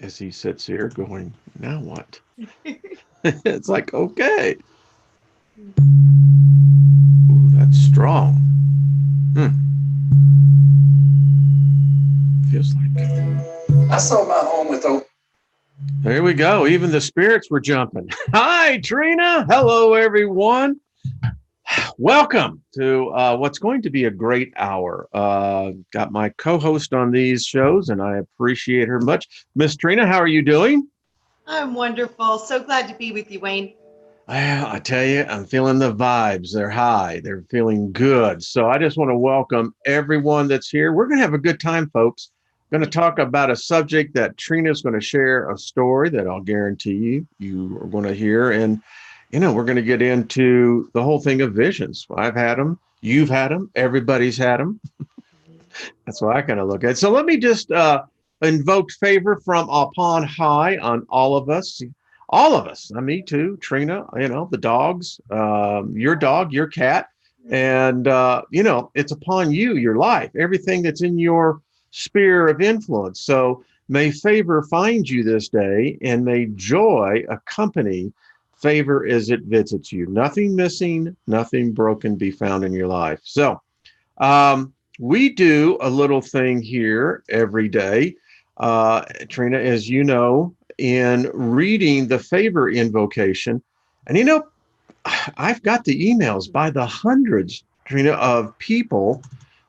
as he sits here going, now what? It's like, okay. Ooh, that's strong. Hmm. Feels like. I sold my home with a. There we go. Even the spirits were jumping. Hi, Trina. Hello, everyone. Welcome to what's going to be a great hour. Got my co-host on these shows, and I appreciate her much. Miss Trina, how are you doing? I'm wonderful. So glad to be with you, Wayne. Well, I tell you, I'm feeling the vibes. They're high. They're feeling good. So I just want to welcome everyone that's here. We're going to have a good time, folks. Going to talk about a subject that Trina's going to share a story that I'll guarantee you are going to hear. And, we're going to get into the whole thing of visions. I've had them. You've had them. Everybody's had them. That's what I kind of look at. So let me just invoke favor from upon high on all of us. All of us, me too, Trina, the dogs, your dog, your cat, and, it's upon you, your life, everything that's in your sphere of influence. So may favor find you this day, and may joy accompany favor as it visits you. Nothing missing, nothing broken be found in your life. So we do a little thing here every day. Trina, as you know, in reading the favor invocation. And I've got the emails by the hundreds, Trina, of people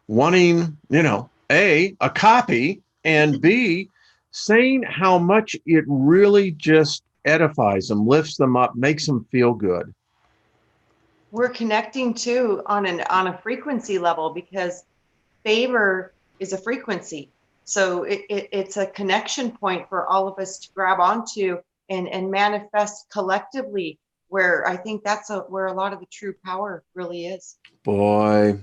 wanting, A, a copy, and B, saying how much it really just edifies them, lifts them up, makes them feel good. We're connecting too on a frequency level, because favor is a frequency. So it's a connection point for all of us to grab onto and manifest collectively, where I think that's where a lot of the true power really is. Boy,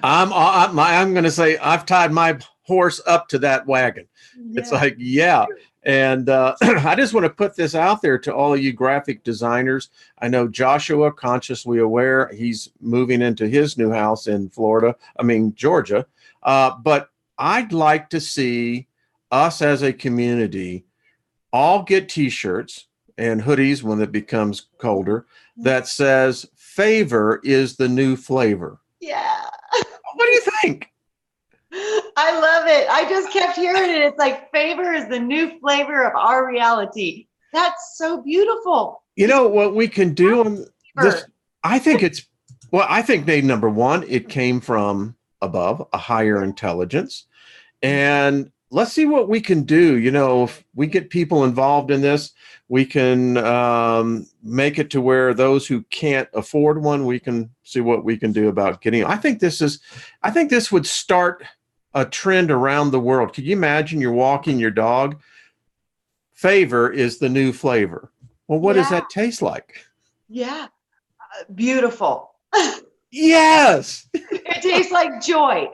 I'm going to say I've tied my horse up to that wagon. Yeah. It's like, yeah. And I just want to put this out there to all of you graphic designers. I know Joshua, consciously aware, he's moving into his new house in Georgia. But I'd like to see us as a community all get t-shirts and hoodies when it becomes colder that says favor is the new flavor. Yeah. What do you think? I love it. I just kept hearing it. It's like favor is the new flavor of our reality. That's so beautiful. You know what we can do on this? I think number one, it came from above, a higher intelligence. And let's see what we can do. If we get people involved in this, we can make it to where those who can't afford one, we can see what we can do about getting. I think this would start a trend around the world. Could you imagine you're walking your dog? Favor is the new flavor. Well, what does that taste like? Yeah. Beautiful. Yes. It tastes like joy.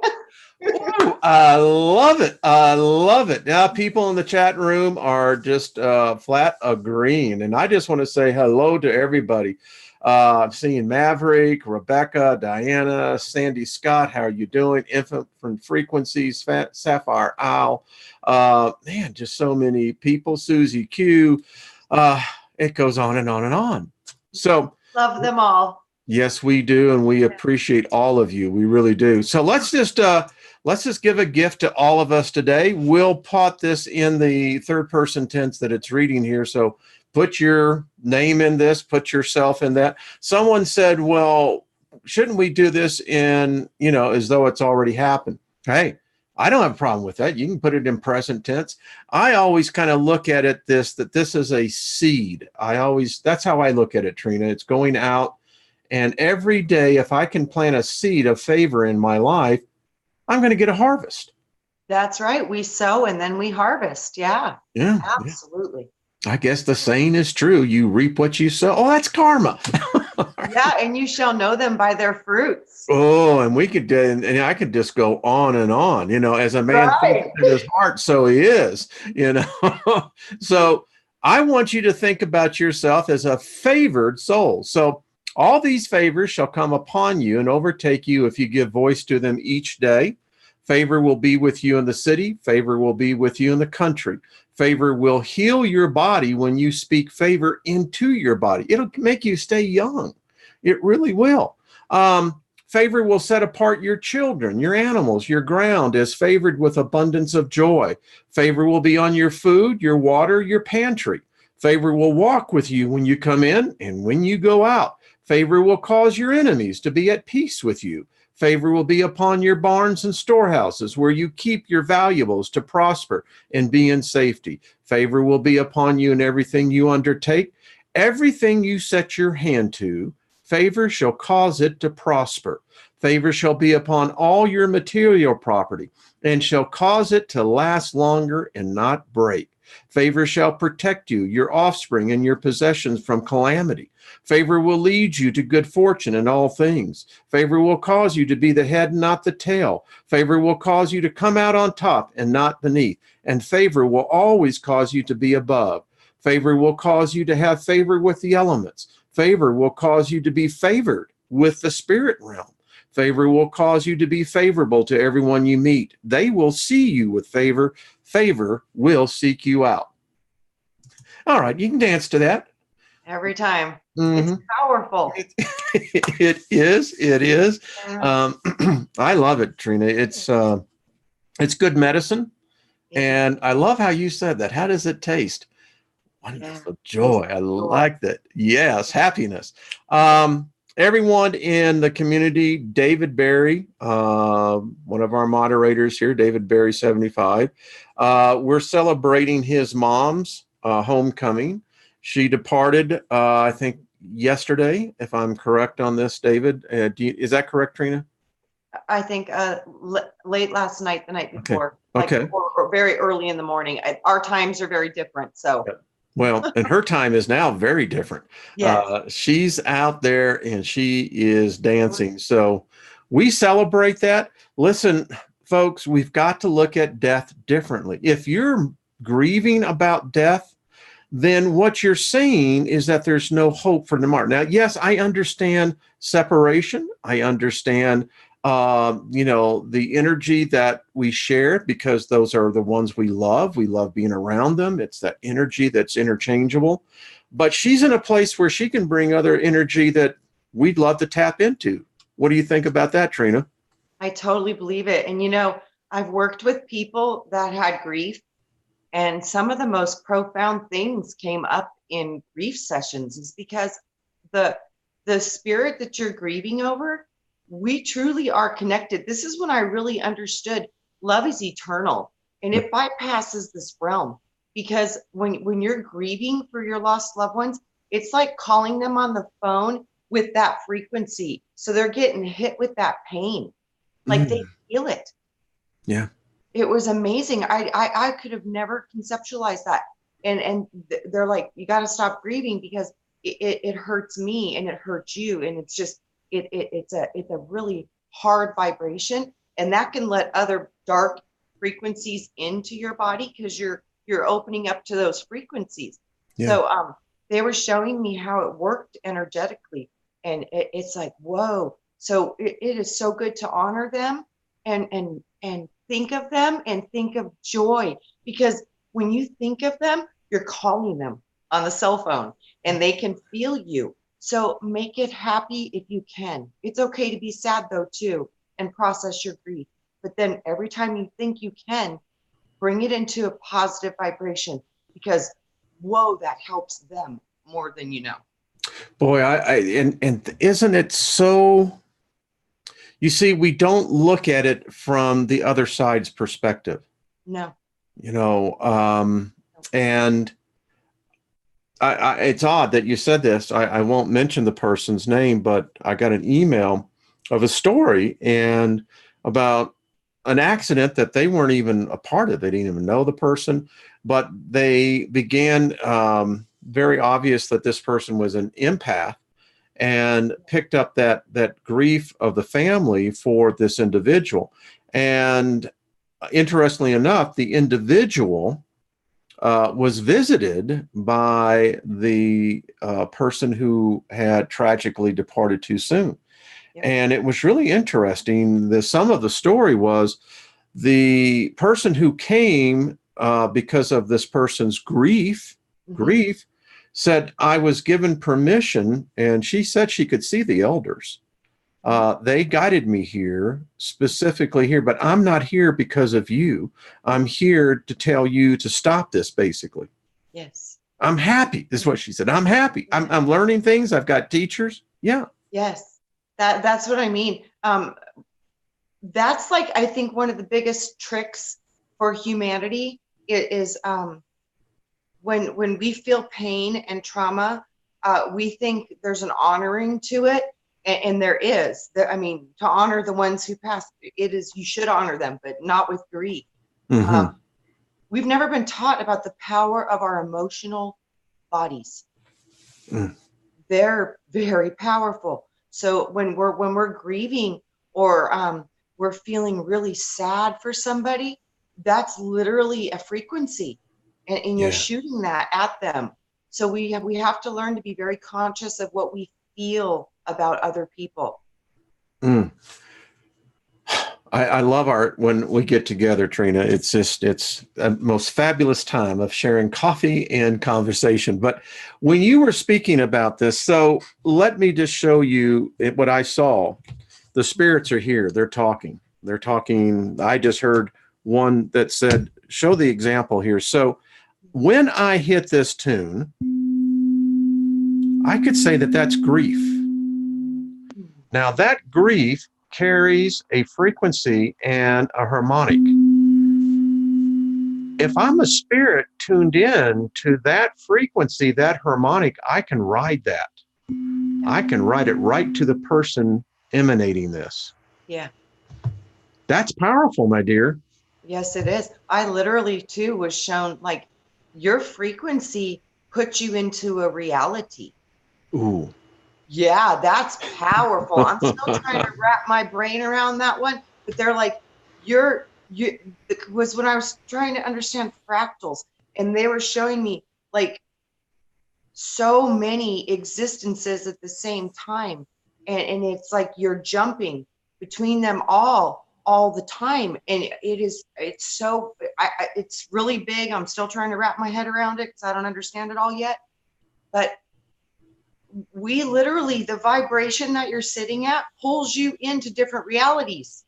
Ooh, I love it. I love it. Now, people in the chat room are just flat agreeing. And I just want to say hello to everybody. I've seen Maverick, Rebecca, Diana, Sandy Scott. How are you doing? Infant from Frequencies, Sapphire Owl. Man, just so many people. Susie Q. It goes on and on and on. So love them all. Yes, we do. And we appreciate all of you. We really do. So let's just give a gift to all of us today. We'll put this in the third person tense that it's reading here. So put your name in this, put yourself in that. Someone said, well, shouldn't we do this in, as though it's already happened? Hey, I don't have a problem with that. You can put it in present tense. I always kind of look at it that this is a seed. That's how I look at it, Trina. It's going out. And every day, if I can plant a seed of favor in my life, I'm going to get a harvest. That's right. We sow and then we harvest. Yeah. Yeah. Absolutely. I guess the saying is true. You reap what you sow. Oh, that's karma. Yeah. And you shall know them by their fruits. Oh, and we could, and I could just go on and on, as a man thinks in his heart, so he is, So I want you to think about yourself as a favored soul. So all these favors shall come upon you and overtake you if you give voice to them each day. Favor will be with you in the city. Favor will be with you in the country. Favor will heal your body when you speak favor into your body. It'll make you stay young. It really will. Favor will set apart your children, your animals, your ground as favored with abundance of joy. Favor will be on your food, your water, your pantry. Favor will walk with you when you come in and when you go out. Favor will cause your enemies to be at peace with you. Favor will be upon your barns and storehouses where you keep your valuables to prosper and be in safety. Favor will be upon you in everything you undertake. Everything you set your hand to, favor shall cause it to prosper. Favor shall be upon all your material property and shall cause it to last longer and not break. Favor shall protect you, your offspring, and your possessions from calamity. Favor will lead you to good fortune in all things. Favor will cause you to be the head and not the tail. Favor will cause you to come out on top and not beneath. And favor will always cause you to be above. Favor will cause you to have favor with the elements. Favor will cause you to be favored with the spirit realm. Favor will cause you to be favorable to everyone you meet. They will see you with favor. Favor will seek you out. All right, you can dance to that. Every time. Mm-hmm. It's powerful. It is. Yeah. I love it, Trina. It's good medicine. And I love how you said that. How does it taste? Wonderful joy. I like that. Yes, happiness. Everyone in the community, David Berry, one of our moderators here, David Berry 75, we're celebrating his mom's homecoming. She departed, I think, yesterday, if I'm correct on this, David. Is that correct, Trina? I think late last night, the night before. Okay. Like, or very early in the morning. Our times are very different, so. Yep. Well, and her time is now very different. Yes. She's out there and she is dancing. So we celebrate that. Listen, folks, we've got to look at death differently. If you're grieving about death, then what you're saying is that there's no hope for tomorrow. Now, yes, I understand separation. I understand the energy that we share, because those are the ones we love. We love being around them. It's that energy that's interchangeable. But she's in a place where she can bring other energy that we'd love to tap into. What do you think about that, Trina? I totally believe it. And, I've worked with people that had grief, and some of the most profound things came up in grief sessions is because the spirit that you're grieving over, we truly are connected. This is when I really understood love is eternal and it bypasses this realm, because when you're grieving for your lost loved ones, it's like calling them on the phone with that frequency. So they're getting hit with that pain. Like they feel it. Yeah. It was amazing. I could have never conceptualized that. And they're like, you got to stop grieving because it hurts me and it hurts you. And it's just, it's a really hard vibration, and that can let other dark frequencies into your body because you're opening up to those frequencies. Yeah. So they were showing me how it worked energetically, and it's like, whoa. So it is so good to honor them and think of them and think of joy, because when you think of them, you're calling them on the cell phone and they can feel you. So make it happy if you can. It's okay to be sad though too, and process your grief. But then every time you think you can, bring it into a positive vibration, because whoa, that helps them more than you know. Boy, and isn't it so? You see, we don't look at it from the other side's perspective. No. And it's odd that you said this. I won't mention the person's name, but I got an email of a story and about an accident that they weren't even a part of. They didn't even know the person, but they began very obvious that this person was an empath, and picked up that grief of the family for this individual. And interestingly enough, the individual was visited by the person who had tragically departed too soon. Yep. And it was really interesting. Some of the story was The person who came because of this person's grief said, I was given permission, and she said she could see the elders. They guided me here, specifically here, but I'm not here because of you. I'm here to tell you to stop this, basically. Yes. I'm happy, is what she said. I'm happy. I'm learning things. I've got teachers. Yeah. Yes. That's what I mean. That's like, I think one of the biggest tricks for humanity is when we feel pain and trauma, we think there's an honoring to it, and there is. I mean, to honor the ones who passed, it is, you should honor them, but not with grief. We've never been taught about the power of our emotional bodies. They're very powerful. So when we're grieving, or we're feeling really sad for somebody, that's literally a frequency. And you're shooting that at them. So we have to learn to be very conscious of what we feel about other people. I love when we get together, Trina. It's a most fabulous time of sharing coffee and conversation. But when you were speaking about this, so let me just show you what I saw. The spirits are here. They're talking. I just heard one that said, show the example here. So when I hit this tune, I could say that that's grief. Now that grief carries a frequency and a harmonic. If I'm a spirit tuned in to that frequency, that harmonic, I can ride that. I can ride it right to the person emanating this. Yeah. That's powerful, my dear. Yes, it is. I literally too was shown, like, your frequency puts you into a reality. Ooh. Yeah, that's powerful. I'm still trying to wrap my brain around that one, but they're like, it was when I was trying to understand fractals, and they were showing me like so many existences at the same time. And it's like you're jumping between them all the time. And it's really big. I'm still trying to wrap my head around it because I don't understand it all yet. But we literally, the vibration that you're sitting at pulls you into different realities.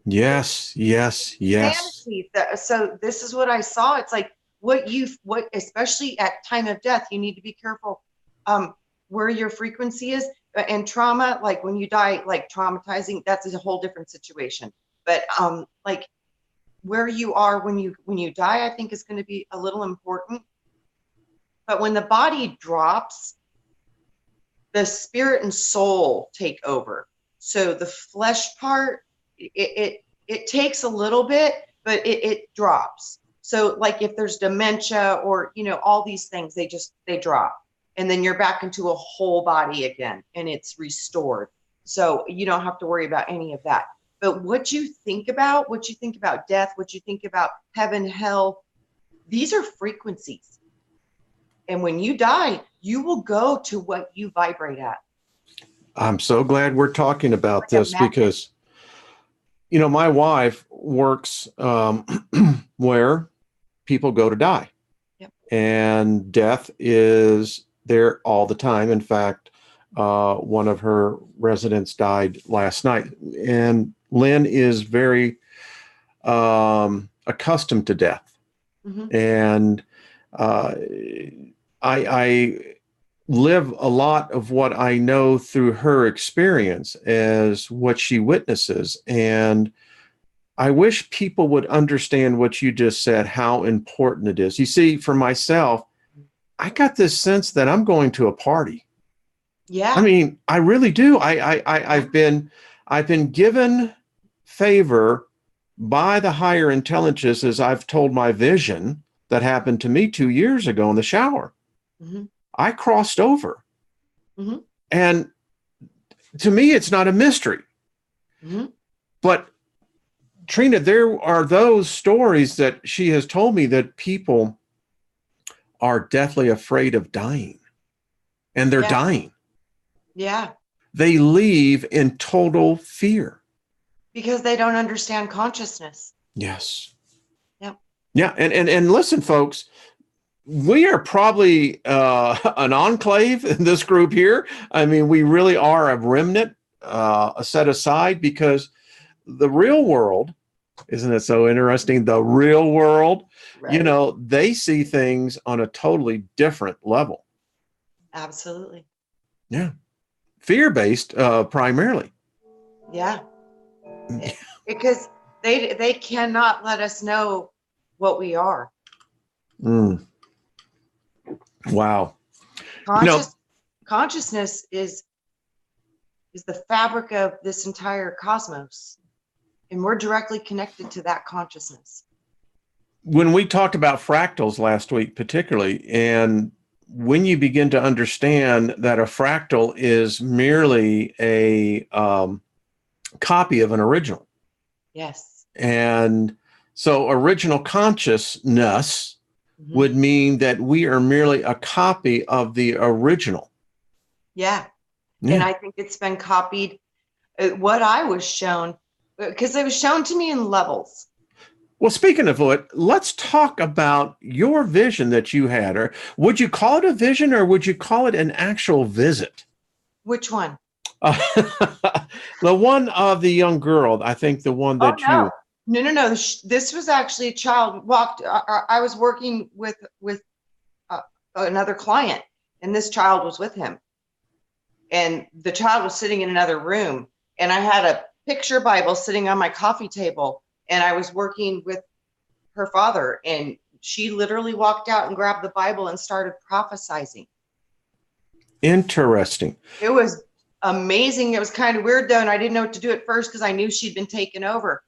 Yes. Fantasy. So this is what I saw. It's like what especially at time of death, you need to be careful where your frequency is. And trauma, like when you die, like traumatizing, that's a whole different situation. But like where you are when you die, I think is going to be a little important. But when the body drops, the spirit and soul take over. So the flesh part, it takes a little bit, but it drops. So like if there's dementia or, all these things, they drop. And then you're back into a whole body again, and it's restored. So you don't have to worry about any of that. But what you think about death, what you think about heaven, hell, these are frequencies. And when you die, you will go to what you vibrate at. I'm so glad we're talking about this because, my wife works where people go to die. Yep. And death is there all the time. In fact, one of her residents died last night, and Lynn is very accustomed to death. Mm-hmm. And I live a lot of what I know through her experience as what she witnesses. And I wish people would understand what you just said, how important it is. You see, for myself, I got this sense that I'm going to a party. Yeah. I mean, I really do. I've been given favor by the higher intelligences. I've told my vision that happened to me 2 years ago in the shower. Mm-hmm. I crossed over. Mm-hmm. And to me, it's not a mystery. Mm-hmm. But Trina, there are those stories that she has told me that people are deathly afraid of dying, and they're dying. Yeah. They leave in total fear. Because they don't understand consciousness. Yes. Yep. Yeah. And listen, folks, we are probably an enclave in this group here. I mean, we really are a remnant, set aside, because the real world, isn't it so interesting? The real world, Right. they see things on a totally different level. Absolutely. Yeah. Fear-based, primarily. Yeah. Because they cannot let us know what we are. Mm. Wow. Consciousness is the fabric of this entire cosmos, and we're directly connected to that consciousness. When we talked about fractals last week, particularly, and when you begin to understand that a fractal is merely a copy of an original. Yes. And so original consciousness would mean that we are merely a copy of the original. Yeah. Yeah. And I think it's been copied. What I was shown, because it was shown to me in levels. Well, speaking of what, let's talk about your vision that you had. Or would you call it a vision, or would you call it an actual visit? Which one? The one of the young girl, I think the one that no. No. This was actually a child walked. I was working with another client, and this child was with him. And the child was sitting in another room, and I had a picture Bible sitting on my coffee table, and I was working with her father, and she literally walked out and grabbed the Bible and started prophesizing. Interesting. It was amazing. It was kind of weird though, and I didn't know what to do at first because I knew she'd been taken over,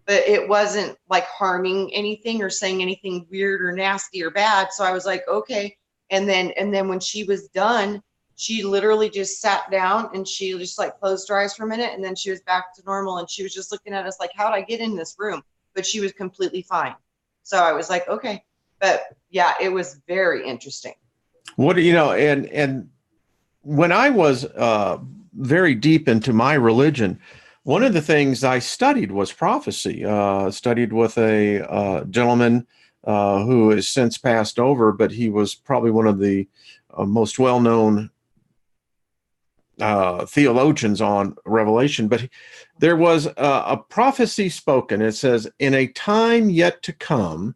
but it wasn't like harming anything or saying anything weird or nasty or bad. So I was like, okay. And then when she was done, she literally just sat down and she just like closed her eyes for a minute, and then she was back to normal, and she was just looking at us like, how'd I get in this room? But she was completely fine. So I was like, okay. But yeah, it was very interesting. What do you know? And when I was very deep into my religion, one of the things I studied was prophecy. Studied with a gentleman who has since passed over, but he was probably one of the most well-known theologians on Revelation. But there was a prophecy spoken. It says, "In a time yet to come,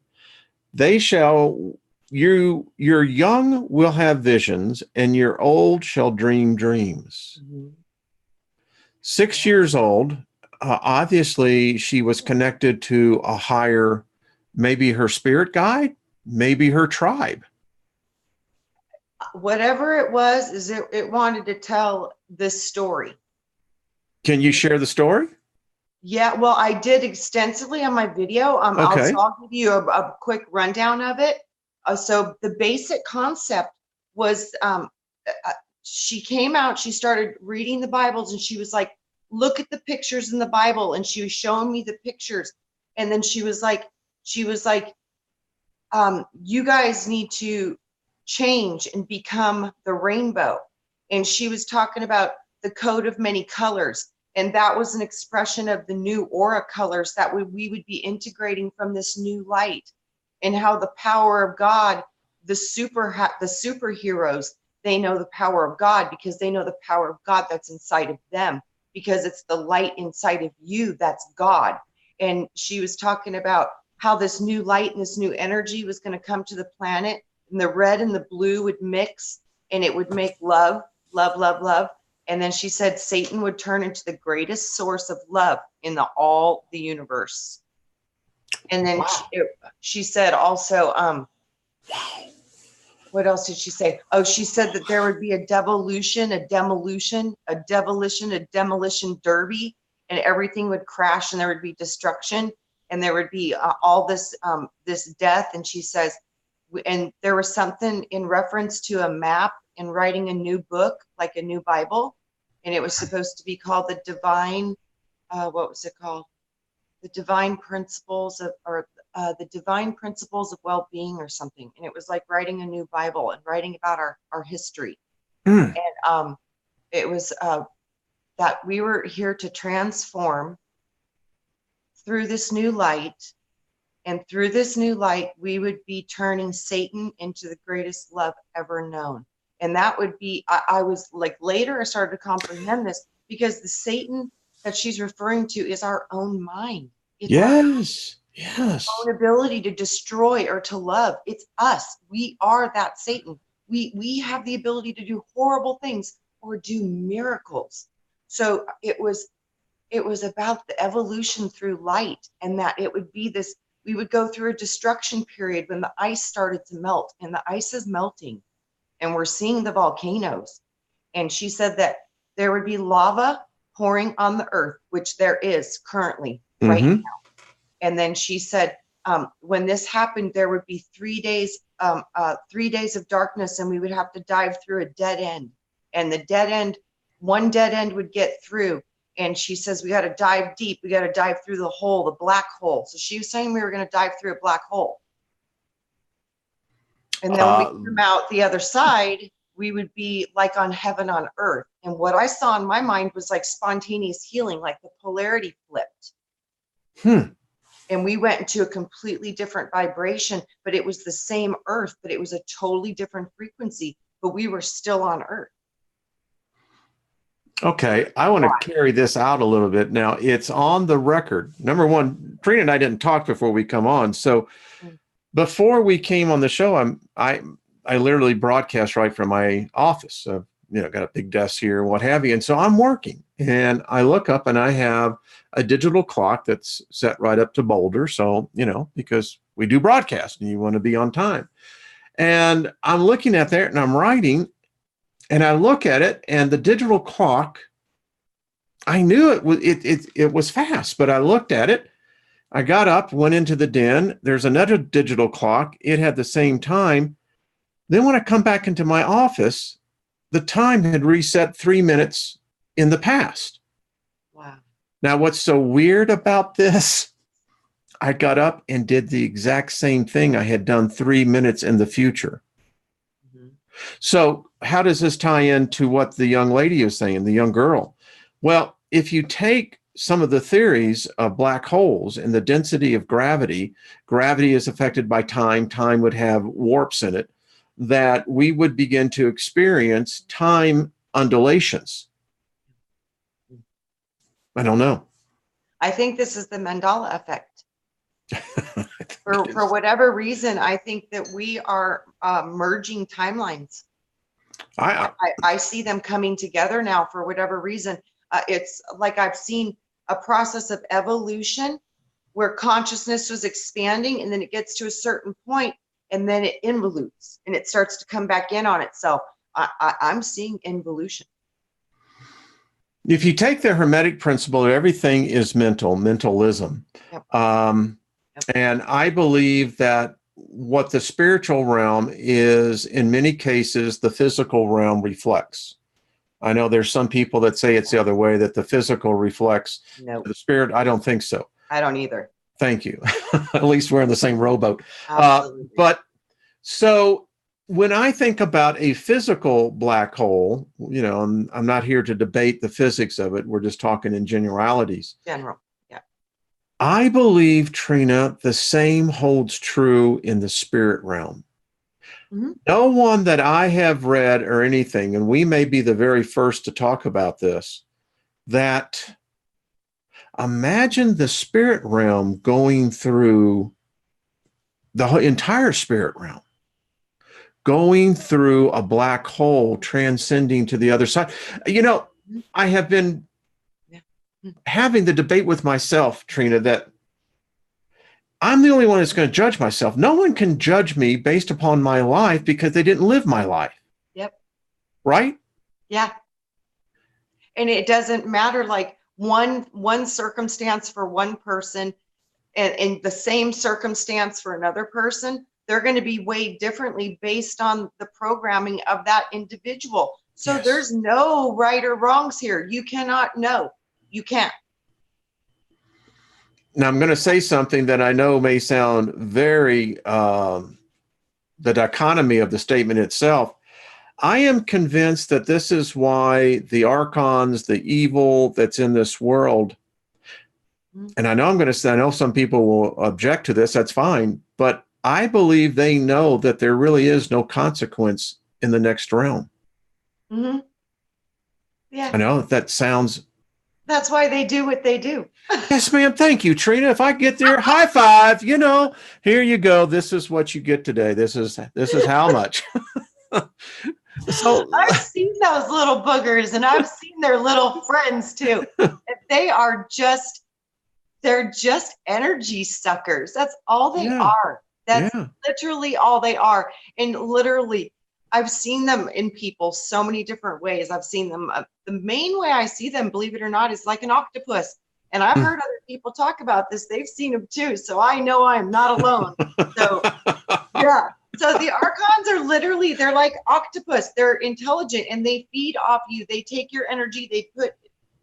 they shall." Your young will have visions, and your old shall dream dreams. 6 years old, obviously she was connected to a higher, maybe her spirit guide, maybe her tribe. Whatever it was, is it wanted to tell this story. Can you share the story? Yeah, well, I did extensively on my video. Okay. I'll give you a quick rundown of it. So the basic concept was she came out, she started reading the Bibles, and she was like, look at the pictures in the Bible. And she was showing me the pictures. And then she was like, you guys need to change and become the rainbow. And she was talking about the coat of many colors. And that was an expression of the new aura colors that we would be integrating from this new light, and how the power of God, the superheroes, they know the power of God because they know the power of God that's inside of them, because it's the light inside of you that's God. And she was talking about how this new light and this new energy was going to come to the planet, and the red and the blue would mix, and it would make love, love, love, love. And then she said Satan would turn into the greatest source of love in all the universe. And then she said also, what else did she say? Oh, she said that there would be a devolution, a demolition, a demolition derby, and everything would crash, and there would be destruction, and there would be all this death. And she says, and there was something in reference to a map and writing a new book, like a new Bible, and it was supposed to be called the divine, what was it called? The divine principles of, or the divine principles of well-being or something. And it was like writing a new Bible and writing about our history. And it was that we were here to transform through this new light. And through this new light, we would be turning Satan into the greatest love ever known. And that would be, I was like, later I started to comprehend this, because the Satan that she's referring to is our own mind. It's our own ability to destroy or to love. It's us. We are that Satan. We have the ability to do horrible things or do miracles. So it was about the evolution through light, and that it would be this, we would go through a destruction period when the ice started to melt, and the ice is melting and we're seeing the volcanoes. And she said that there would be lava pouring on the earth, which there is currently right now. And then she said, when this happened, there would be 3 days, 3 days of darkness, and we would have to dive through a dead end. And the dead end, one dead end would get through. And she says, we got to dive deep. We got to dive through the hole, the black hole. So she was saying we were going to dive through a black hole. And then when we come out the other side, we would be like on heaven on earth. And what I saw in my mind was like spontaneous healing, like the polarity flipped. And we went into a completely different vibration, but it was the same earth, but it was a totally different frequency, but we were still on earth. Okay, I want to carry this out a little bit. Now, it's on the record. Number one, Trina and I didn't talk before we come on. So before we came on the show, I literally broadcast right from my office. Got a big desk here and what have you. And so I'm working, and I look up and I have a digital clock that's set right up to Boulder. So, because we do broadcast and you want to be on time. And I'm looking at there and I'm writing, and I look at it, and the digital clock, I knew it was fast, but I looked at it. I got up, went into the den. There's another digital clock. It had the same time. Then when I come back into my office, the time had reset 3 minutes in the past. Wow. Now, what's so weird about this? I got up and did the exact same thing I had done 3 minutes in the future. So how does this tie into what the young lady is saying, the young girl? Well, if you take some of the theories of black holes and the density of gravity is affected by time. Time would have warps in it, that we would begin to experience time undulations. I don't know. I think this is the Mandela effect. For whatever reason, I think that we are merging timelines. I see them coming together now for whatever reason. It's like I've seen a process of evolution where consciousness was expanding, and then it gets to a certain point, and then it involutes and it starts to come back in on itself. I'm seeing involution. If you take the Hermetic principle, everything is mentalism. Yep. And I believe that what the spiritual realm is, in many cases, the physical realm reflects. I know there's some people that say it's the other way, that the physical reflects the spirit. I don't think so. I don't either. Thank you. At least we're in the same rowboat. But so when I think about a physical black hole, I'm not here to debate the physics of it. We're just talking in generalities. General. Yeah. I believe, Trina, the same holds true in the spirit realm. No one that I have read or anything, and we may be the very first to talk about this, that imagine the spirit realm going through the entire spirit realm, going through a black hole, transcending to the other side. I have been having the debate with myself, Trina, that I'm the only one that's going to judge myself. No one can judge me based upon my life because they didn't live my life. Yep. Right? Yeah. And it doesn't matter, like one circumstance for one person and the same circumstance for another person, they're going to be weighed differently based on the programming of that individual. So there's no right or wrongs here. You cannot know. You can't. Now, I'm going to say something that I know may sound very, the dichotomy of the statement itself. I am convinced that this is why the archons, the evil that's in this world, and I know I'm going to say, I know some people will object to this. That's fine. But I believe they know that there really is no consequence in the next realm. Mm-hmm. Yeah. I know that sounds. That's why they do what they do. Yes, ma'am. Thank you, Trina. If I get there, high five, here you go. This is what you get today. This is how much. So I've seen those little boogers, and I've seen their little friends too. They're just energy suckers. That's all they are. That's literally all they are. And literally, I've seen them in people so many different ways. I've seen them. The main way I see them, believe it or not, is like an octopus. And I've heard other people talk about this. They've seen them too. So I know I'm not alone. So yeah. So the archons are literally, they're like octopus. They're intelligent and they feed off you. They take your energy.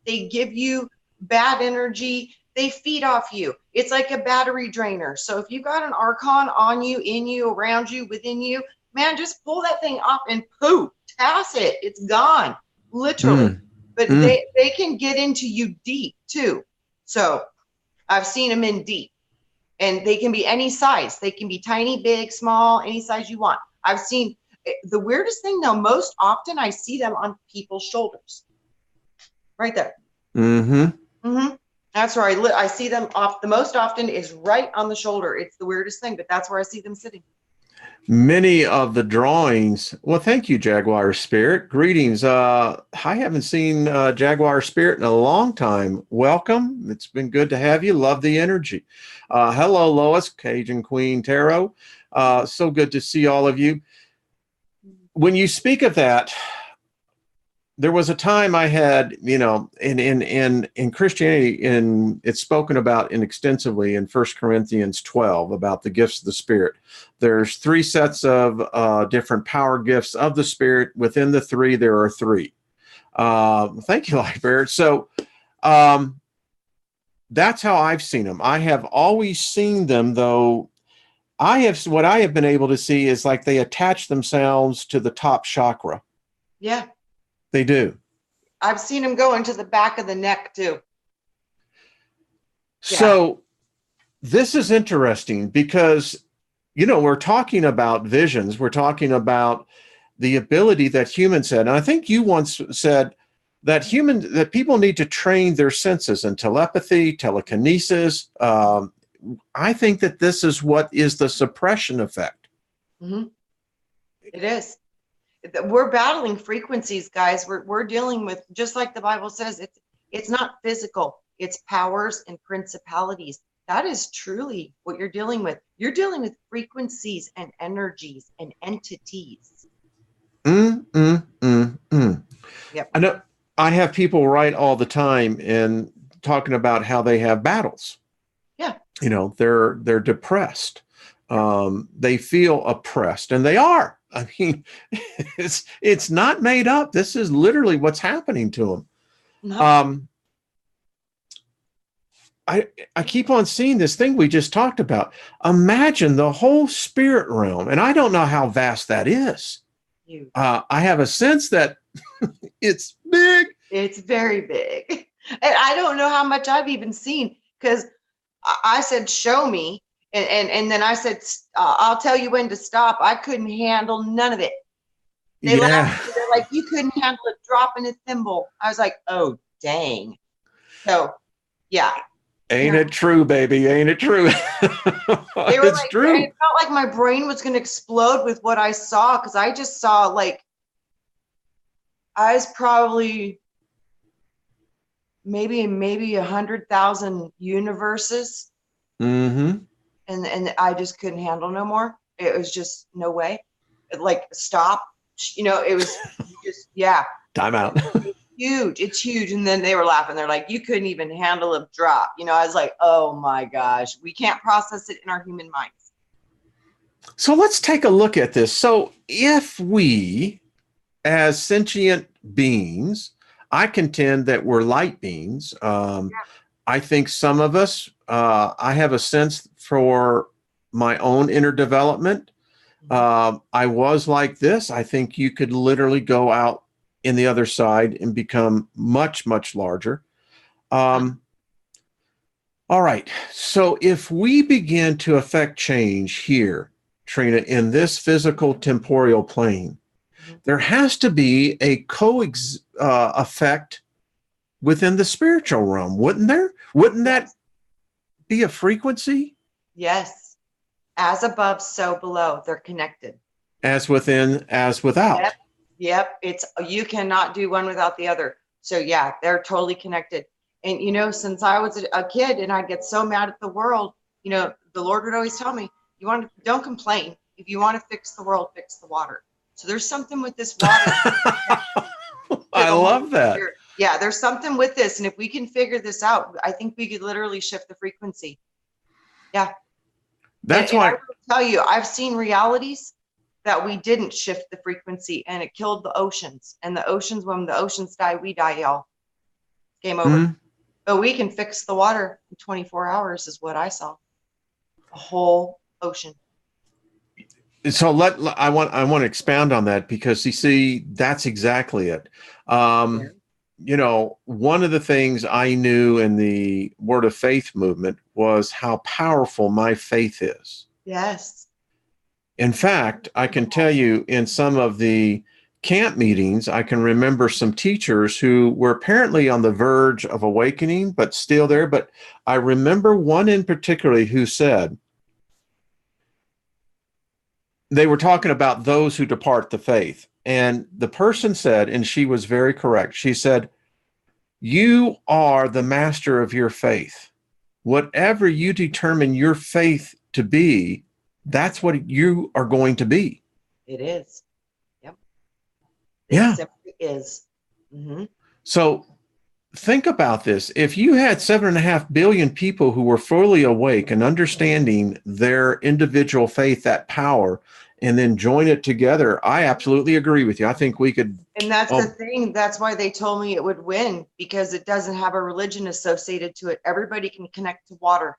They give you bad energy. They feed off you. It's like a battery drainer. So if you got an archon on you, in you, around you, within you, man, just pull that thing off and poof, toss it. It's gone, literally. But they can get into you deep too. So I've seen them in deep. And they can be any size. They can be tiny, big, small, any size you want. I've seen the weirdest thing though, most often I see them on people's shoulders. Right there. That's where I see them off. The most often is right on the shoulder. It's the weirdest thing, but that's where I see them sitting. Many of the drawings. Well, thank you, Jaguar Spirit. Greetings. I haven't seen Jaguar Spirit in a long time. Welcome. It's been good to have you. Love the energy. Hello, Lois, Cajun Queen Tarot. So good to see all of you. When you speak of that, there was a time I had, in Christianity, it's spoken about extensively in 1 Corinthians 12 about the gifts of the Spirit. There's 3 sets of different power gifts of the Spirit. Within the 3, there are 3. Thank you, Library. So that's how I've seen them. I have always seen them, though. What I have been able to see is like they attach themselves to the top chakra. Yeah. They do. I've seen them go into the back of the neck too. So this is interesting because, we're talking about visions. We're talking about the ability that humans had. And I think you once said that people need to train their senses in telepathy, telekinesis. I think that this is what is the suppression effect. Mm-hmm. It is. We're battling frequencies, guys. We're dealing with, just like the Bible says, it's not physical. It's powers and principalities. That is truly what you're dealing with. You're dealing with frequencies and energies and entities. Yep. Yep. I know I have people write all the time and talking about how they have battles. Yeah. They're depressed. They feel oppressed, and they are. I mean, it's not made up. This is literally what's happening to them. No. I keep on seeing this thing we just talked about. Imagine the whole spirit realm, and I don't know how vast that is. I have a sense that it's big. It's very big. And I don't know how much I've even seen, because I said, show me. And then I said, I'll tell you when to stop. I couldn't handle none of it. They laughed. They're like, you couldn't handle a drop in a thimble. I was like, oh, dang. So, yeah. Ain't it true, baby? Ain't it true? It's true. It felt like my brain was going to explode with what I saw, because I just saw, I was probably maybe 100,000 universes. Mm-hmm. And I just couldn't handle no more. It was just no way. Stop. It was just, yeah. Time out. It's huge. And then they were laughing. They're like, you couldn't even handle a drop. I was like, oh my gosh, we can't process it in our human minds. So let's take a look at this. So if we, as sentient beings, I contend that we're light beings. I think some of us, I have a sense for my own inner development. I was like this. I think you could literally go out in the other side and become much, much larger. All right. So if we begin to affect change here, Trina, in this physical temporal plane, there has to be a effect within the spiritual realm, wouldn't there? Wouldn't that be a frequency? Yes. As above, so below. They're connected. As within, as without. Yep. Yep. It's, you cannot do one without the other. So yeah, they're totally connected. And you know, since I was a kid and I get so mad at the world, you know, the Lord would always tell me, don't complain. If you want to fix the world, fix the water. So there's something with this water. I love that. Yeah, there's something with this. And if we can figure this out, I think we could literally shift the frequency. Yeah. That's and why I will tell you, I've seen realities that we didn't shift the frequency and it killed the oceans. And the oceans, when the oceans die, we die, y'all. Game over. Mm-hmm. But we can fix the water in 24 hours is what I saw. A whole ocean. So I want to expound on that, because you see, that's exactly it. You know, one of the things I knew in the Word of Faith movement was how powerful my faith is. Yes. In fact, I can tell you, in some of the camp meetings, I can remember some teachers who were apparently on the verge of awakening, but still there. But I remember one in particular who said, they were talking about those who depart the faith. And the person said, and she was very correct, she said, "You are the master of your faith. Whatever you determine your faith to be, that's what you are going to be." It is. Yep. Yeah. It simply is. Mm-hmm. So think about this. If you had 7.5 billion people who were fully awake and understanding their individual faith, that power, and then join it together, I absolutely agree with you. I think we could. And that's the thing. That's why they told me it would win, because it doesn't have a religion associated to it. Everybody can connect to water.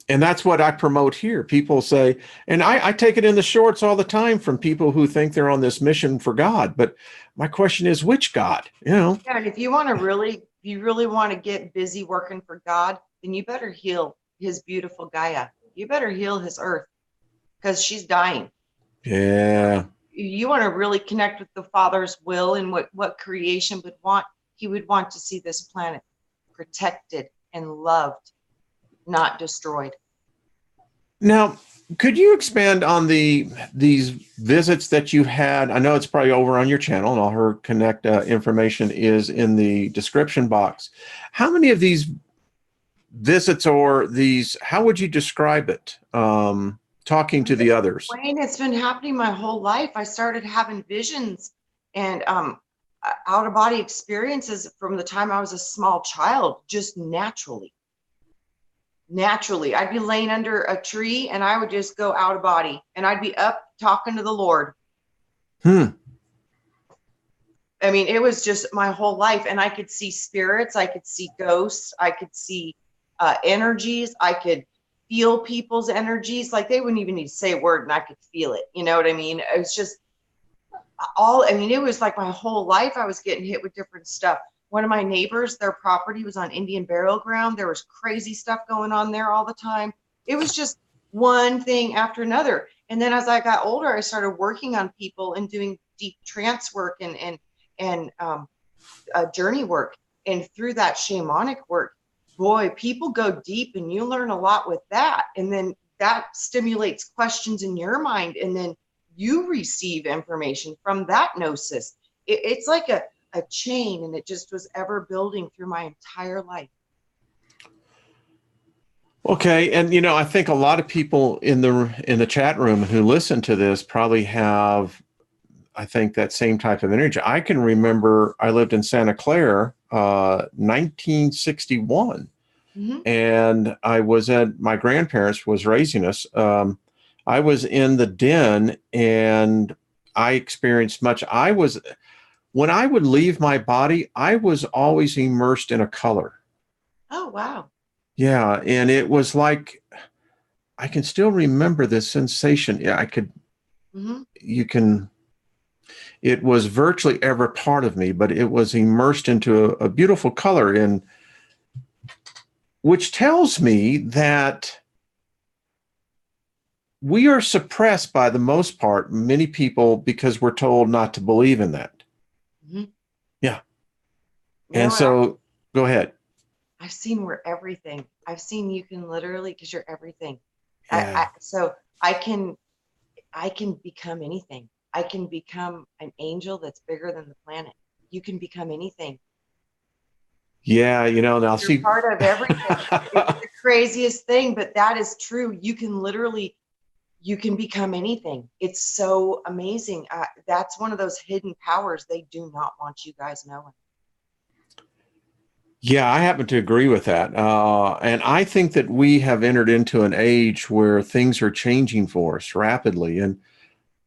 And that's what I promote here. People say, and I take it in the shorts all the time from people who think they're on this mission for God. But my question is, which God? You know? Yeah, and if you really want to get busy working for God, then you better heal his beautiful Gaia. You better heal his earth, because she's dying. Yeah. You want to really connect with the Father's will and what creation would want. He would want to see this planet protected and loved, not destroyed. Now, could you expand on these visits that you've had? I know it's probably over on your channel, and all her connect information is in the description box. How many of these visits, or these, how would you describe it? Talking to the others. Wayne, it's been happening my whole life. I started having visions and out-of-body experiences from the time I was a small child, just naturally. I'd be laying under a tree and I would just go out of body, and I'd be up talking to the Lord. I mean, it was just my whole life. And I could see spirits, I could see ghosts, I could see energies, I could feel people's energies. Like, they wouldn't even need to say a word and I could feel it. You know what I mean? It was just it was like my whole life I was getting hit with different stuff. One of my neighbors, their property was on Indian burial ground. There was crazy stuff going on there all the time. It was just one thing after another. And then as I got older, I started working on people and doing deep trance work and journey work. And through that shamanic work, boy, people go deep and you learn a lot with that. And then that stimulates questions in your mind. And then you receive information from that gnosis. It's like a chain, and it just was ever building through my entire life. Okay, and you know, I think a lot of people in the chat room who listen to this probably have, I think, that same type of energy. I can remember I lived in Santa Clara, 1961, and I was at, my grandparents was raising us. I was in the den, and I experienced much. When I would leave my body, I was always immersed in a color. Oh, wow. Yeah. And it was like, I can still remember this sensation. Yeah, I could, it was virtually every part of me, but it was immersed into a beautiful color. And which tells me that we are suppressed by the most part, many people, because we're told not to believe in that. Mm-hmm. Yeah. You And know, so go ahead. I've seen we're everything. I've seen you can literally, because you're everything. Yeah. So I can become anything. I can become an angel that's bigger than the planet. You can become anything. Yeah. Now You're see. part of everything. It's the craziest thing, but that is true. You can become anything. It's so amazing. That's one of those hidden powers they do not want you guys knowing. Yeah, I happen to agree with that. And I think that we have entered into an age where things are changing for us rapidly. And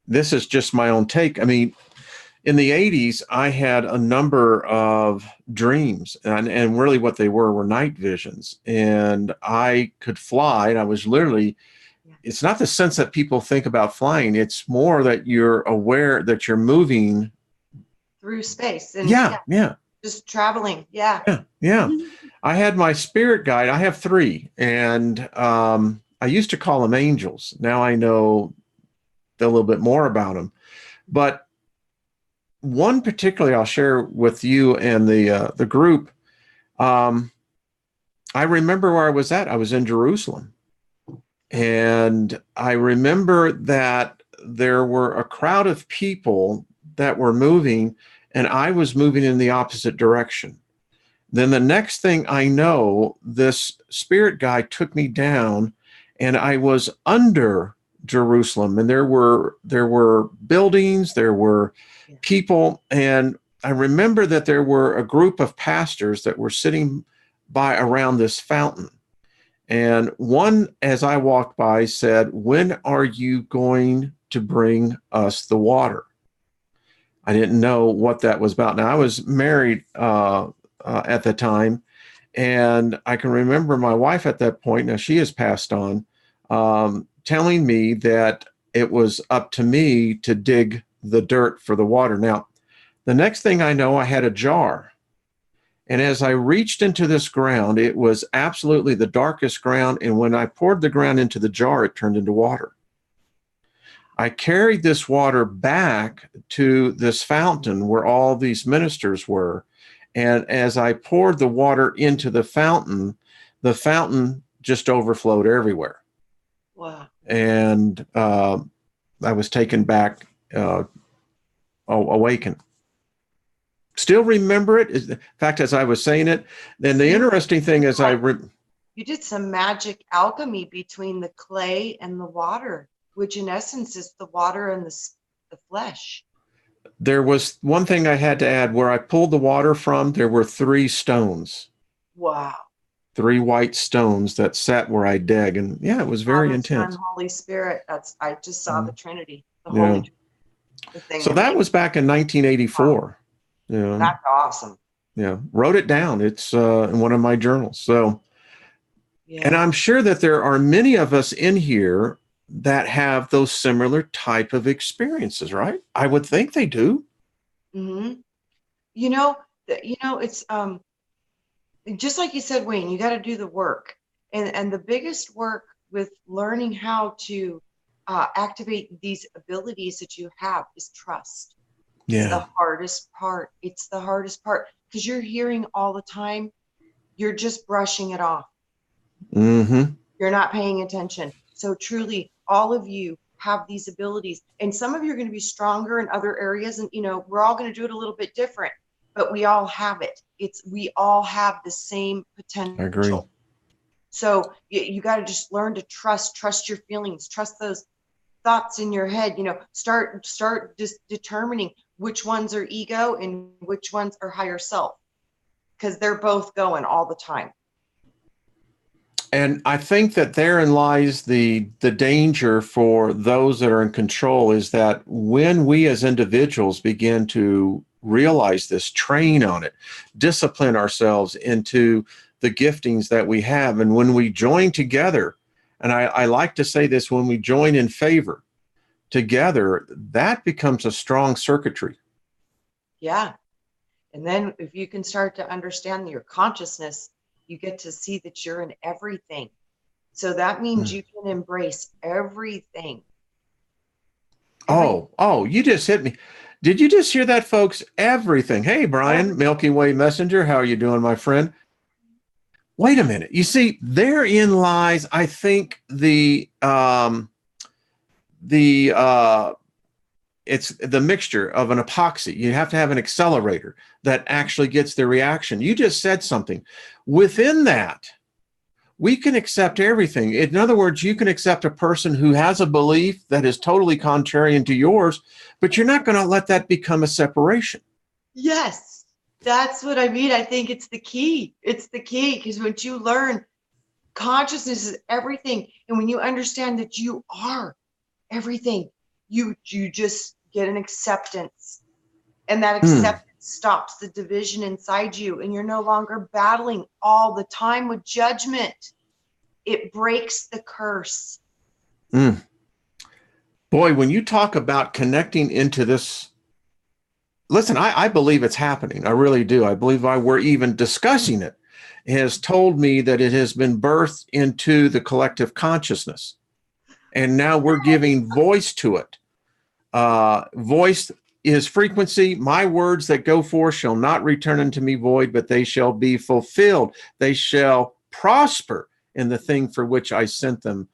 this is just my own take. I mean, in the 80s, I had a number of dreams, and really what they were night visions. And I could fly, and I was literally, it's not the sense that people think about flying, it's more that you're aware that you're moving Through space and yeah. just traveling. Yeah. Yeah. I had my spirit guide. I have three, and I used to call them angels. Now I know a little bit more about them. But one particularly I'll share with you and the group. I remember where I was at. I was in Jerusalem. And I remember that there were a crowd of people that were moving, and I was moving in the opposite direction. Then the next thing I know, this spirit guide took me down, and I was under Jerusalem, and there were buildings, there were people, and I remember that there were a group of pastors that were sitting by around this fountain. And one, as I walked by, said, "When are you going to bring us the water?" I didn't know what that was about. Now, I was married at the time, and I can remember my wife at that point, now she has passed on, telling me that it was up to me to dig the dirt for the water. Now, the next thing I know, I had a jar. And as I reached into this ground, it was absolutely the darkest ground. And when I poured the ground into the jar, it turned into water. I carried this water back to this fountain where all these ministers were. And as I poured the water into the fountain just overflowed everywhere. Wow. And I was taken back, awakened. Still remember it. In fact, as I was saying it, then the interesting thing is you did some magic alchemy between the clay and the water, which in essence is the water and the flesh. There was one thing I had to add. Where I pulled the water from, there were 3 stones. Wow. 3 white stones that sat where I dug. And yeah, it was very Father, intense. Son, Holy Spirit. I just saw the Trinity, the Yeah. Holy the thing. So that was back in 1984. Wow. Yeah. That's awesome. Yeah. Wrote it down. It's in one of my journals. So, yeah. And I'm sure that there are many of us in here that have those similar type of experiences, right? I would think they do. Mm-hmm. It's just like you said, Wayne, you got to do the work. And the biggest work with learning how to activate these abilities that you have is trust. Yeah. It's the hardest part. It's the hardest part because you're hearing all the time. You're just brushing it off. Mm-hmm. You're not paying attention. So truly, all of you have these abilities. And some of you are going to be stronger in other areas. And, we're all going to do it a little bit different. But we all have it. We all have the same potential. I agree. So you got to just learn to trust your feelings, trust those thoughts in your head. Start just determining which ones are ego and which ones are higher self, because they're both going all the time. And I think that therein lies the danger for those that are in control, is that when we as individuals begin to realize this, train on it, discipline ourselves into the giftings that we have, and when we join together, and I like to say this, when we join in favor together, that becomes a strong circuitry. Yeah. And then if you can start to understand your consciousness, You get to see that you're in everything. So that means you can embrace everything. Oh, you just hit me. Did you just hear that, folks? Everything. Hey, Brian, Milky Way Messenger. How are you doing, my friend? Wait a minute. You see, therein lies, I think, it's the mixture of an epoxy. You have to have an accelerator that actually gets the reaction. You just said something. Within that, we can accept everything. In other words, you can accept a person who has a belief that is totally contrarian to yours, but you're not going to let that become a separation. Yes, that's what I mean. I think it's the key. It's the key, because once you learn consciousness is everything, and when you understand that you are everything, you just get an acceptance, and that acceptance stops the division inside you, and you're no longer battling all the time with judgment. It breaks the curse. Boy, when you talk about connecting into this, listen, I believe it's happening. I really do. I believe why we're even discussing it has told me that it has been birthed into the collective consciousness. And now we're giving voice to it. Voice is frequency. My words that go forth shall not return unto me void, but they shall be fulfilled. They shall prosper in the thing for which I sent them.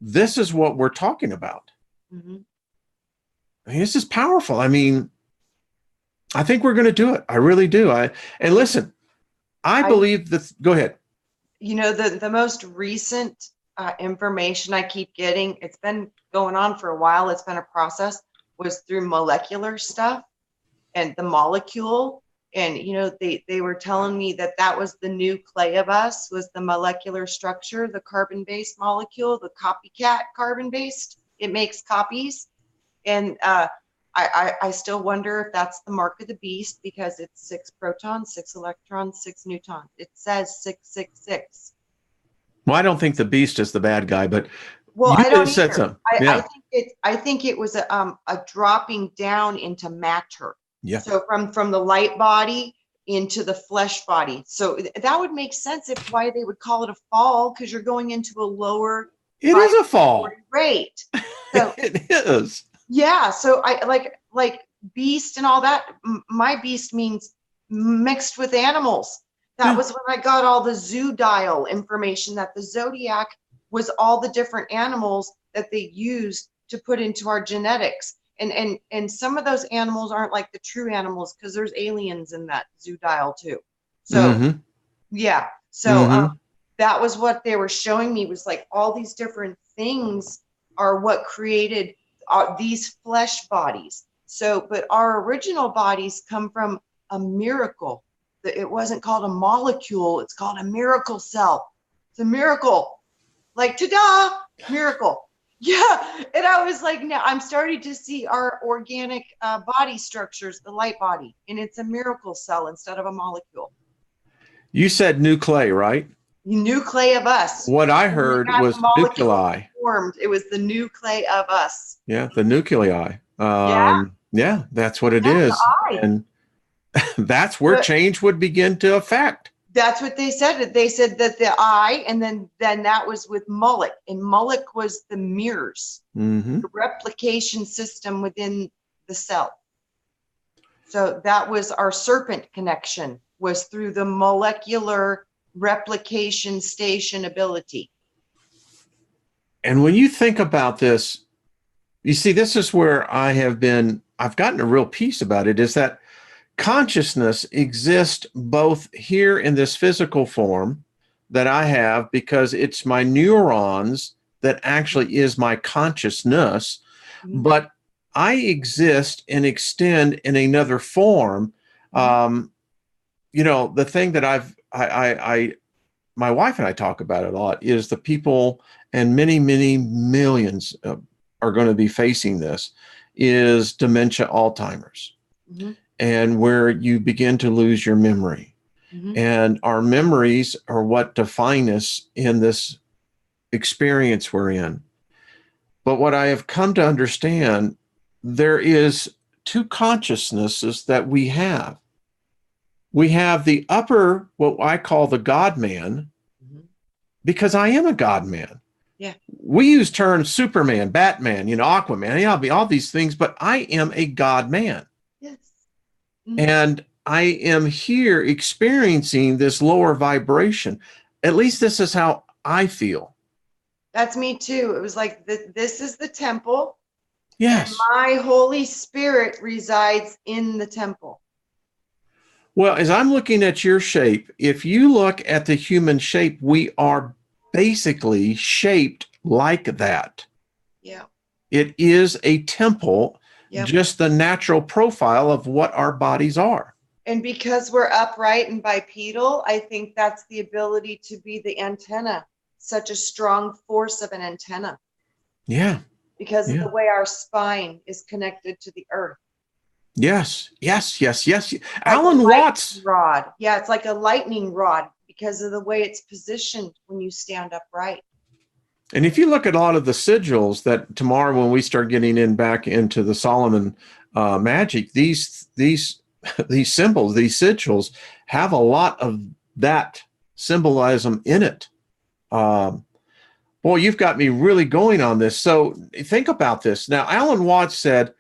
This is what we're talking about. I mean, this is powerful. I mean, I think we're going to do it. I really do. And listen, I believe that. Go ahead. You know, the most recent information I keep getting, it's been going on for a while, it's been a process, was through molecular stuff and the molecule. And, you know, they were telling me that was the new clay of us, was the molecular structure, the carbon-based molecule, the copycat carbon-based. It makes copies. And I still wonder if that's the mark of the beast, because it's 6 protons, 6 electrons, 6 neutrons. It says 666. Well, I don't think the beast is the bad guy, but well, you I don't said either. something. Yeah. I think it was a dropping down into matter. Yeah. So from the light body into the flesh body. So that would make sense if why they would call it a fall, because you're going into a lower. It is a fall rate. So it is. Yeah. So I like beast and all that. My beast means mixed with animals. That was when I got all the zoo dial information, that the zodiac was all the different animals that they used to put into our genetics. And some of those animals aren't like the true animals, because there's aliens in that zoo dial too. So yeah. So that was what they were showing me, was like all these different things are what created these flesh bodies. So, but our original bodies come from a miracle. It wasn't called a molecule. It's called a miracle cell. It's a miracle. Like, ta-da, miracle. Yeah. And I was like, now I'm starting to see our organic body structures, the light body, and it's a miracle cell instead of a molecule. You said nuclei, right? Nuclei of us. What I heard was nuclei. Formed. It was the nuclei of us. Yeah, the nuclei. Yeah, that's what it is. And that's where change would begin to affect. That's what they said. They said that the eye, and then that was with Moloch, and Moloch was the mirrors, the replication system within the cell. So that was our serpent connection, was through the molecular replication station ability. And when you think about this, you see, this is where I've gotten a real peace about it, is that consciousness exists both here in this physical form that I have, because it's my neurons that actually is my consciousness, but I exist and extend in another form. You know, the thing that my wife and I talk about it a lot is the people, and many, many millions are going to be facing this, is dementia, Alzheimer's, and where you begin to lose your memory. And our memories are what define us in this experience we're in. But what I have come to understand, there is 2 consciousnesses that we have. We have the upper, what I call the God man, because I am a God man. Yeah. We use terms Superman, Batman, Aquaman, all these things, but I am a God man. Yes. And I am here experiencing this lower vibration. At least this is how I feel. That's me too. It was like, this is the temple. Yes. And my Holy Spirit resides in the temple. Well, as I'm looking at your shape, if you look at the human shape, we are basically shaped like that. Yeah. It is a temple, Yep. just the natural profile of what our bodies are. And because we're upright and bipedal, I think that's the ability to be the antenna, such a strong force of an antenna. Yeah. Because of the way our spine is connected to the earth. Yes. Like Alan Watts. Rod. Yeah, it's like a lightning rod because of the way it's positioned when you stand upright. And if you look at a lot of the sigils that tomorrow, when we start getting back into the Solomon magic, these symbols, these sigils have a lot of that symbolism in it. Boy, you've got me really going on this. So think about this. Now, Alan Watts said,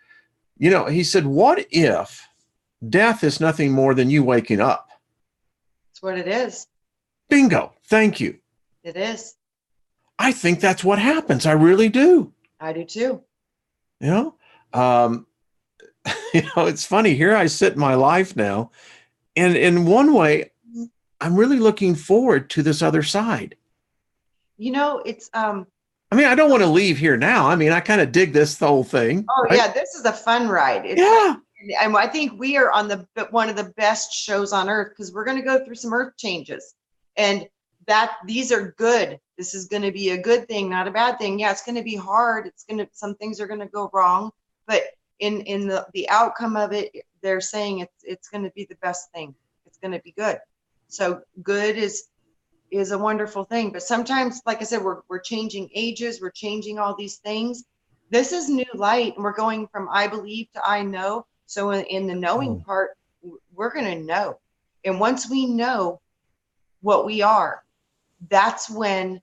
he said, what if death is nothing more than you waking up? That's what it is. Bingo. Thank you. It is. I think that's what happens. I really do. I do too. It's funny. Here I sit in my life now. And in one way, I'm really looking forward to this other side. It's I don't want to leave here now. I kind of dig this whole thing. Oh, right? Yeah, this is a fun ride. And I think we are on one of the best shows on earth because we're going to go through some earth changes, and these are good. This is going to be a good thing, not a bad thing. Yeah, it's going to be hard. Some things are going to go wrong, but in the outcome of it, they're saying it's going to be the best thing. It's going to be good. So good is a wonderful thing. But sometimes, like I said, we're changing ages, we're changing all these things. This is new light, and we're going from I believe to I know. So in the knowing part, we're going to know. And once we know what we are, that's when,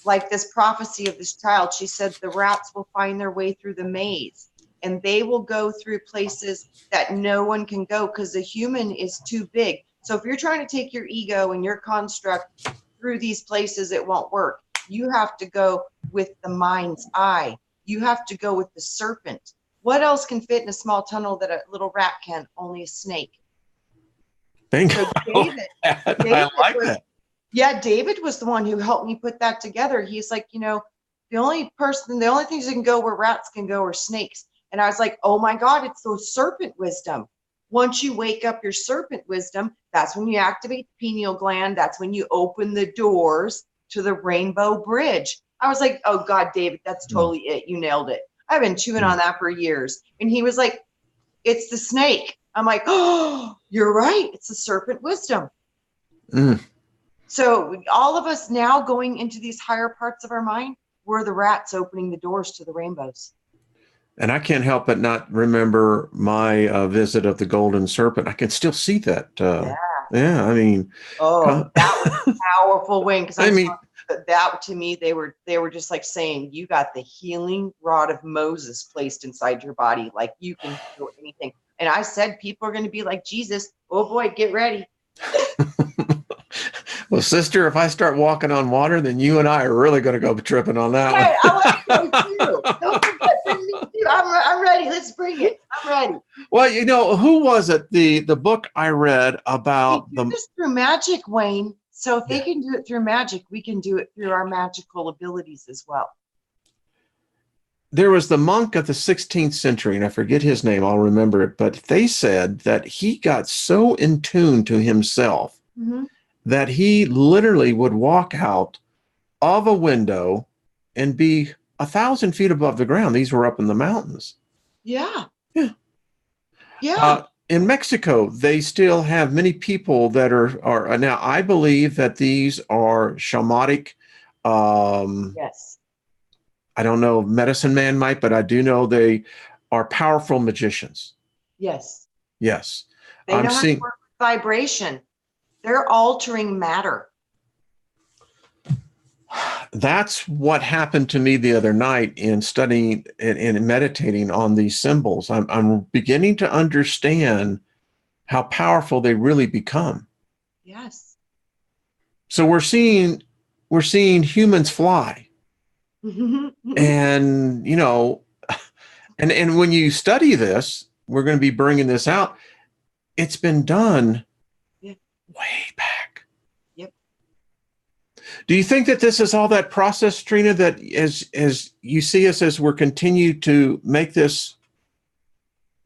like this prophecy of this child, she said the rats will find their way through the maze, and they will go through places that no one can go because the human is too big. So if you're trying to take your ego and your construct through these places, it won't work. You have to go with the mind's eye. You have to go with the serpent. What else can fit in a small tunnel that a little rat can? Only a snake. Bingo. So David I like that. Yeah, David was the one who helped me put that together. He's like, the only things that can go where rats can go are snakes. And I was like, oh my God, it's the serpent wisdom. Once you wake up your serpent wisdom, that's when you activate the pineal gland. That's when you open the doors to the rainbow bridge. I was like, oh God, David, that's totally it. You nailed it. I've been chewing on that for years. And he was like, it's the snake. I'm like, oh, you're right. It's the serpent wisdom. So all of us now going into these higher parts of our mind, we're the rats opening the doors to the rainbows. And I can't help but not remember my visit of the golden serpent. I can still see that. Yeah, that was a powerful wing. Because that to me, they were just like saying, you got the healing rod of Moses placed inside your body. Like you can do anything. And I said, people are going to be like Jesus. Oh boy, get ready. Well, sister, if I start walking on water, then you and I are really going to go tripping on that one. I want to go too. Don't forget, bring me too. I'm ready. Let's bring it. I'm ready. Well, who was it? The book I read about this through magic, Wayne. So if they can do it through magic, we can do it through our magical abilities as well. There was the monk of the 16th century, and I forget his name. I'll remember it. But they said that he got so in tune to himself that he literally would walk out of a window and be 1,000 feet above the ground. These were up in the mountains. Yeah. In Mexico, they still have many people that are now. I believe that these are shamanic. Yes. I don't know if medicine man might, but I do know they are powerful magicians. Yes. Yes. They know how to work with vibration. They're altering matter. That's what happened to me the other night in studying and meditating on these symbols. I'm beginning to understand how powerful they really become. Yes. So we're seeing humans fly. And, you know, and when you study this, we're going to be bringing this out. It's been done way back. Yep. Do you think that this is all that process, Trina, that as you see us as we're continue to make this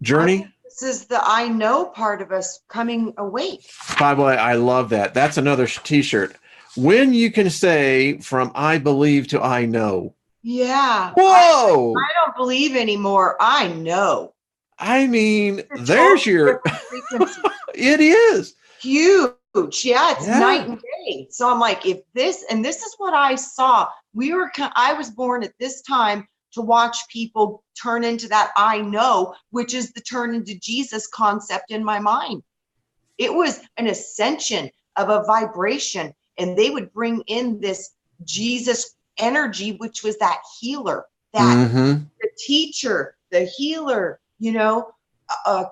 journey? This is the I know part of us coming awake. By the way, I love that. That's another t-shirt. When you can say from I believe to I know. Yeah. Whoa! I don't believe anymore. I know. I mean, It's there's totally your frequency. It is Huge. Yeah, it's night and day. So I'm like, if this, and this is what I saw. I was born at this time to watch people turn into that I know, which is the turn into Jesus concept in my mind. It was an ascension of a vibration, and they would bring in this Jesus energy, which was that healer, that the teacher, the healer, you know,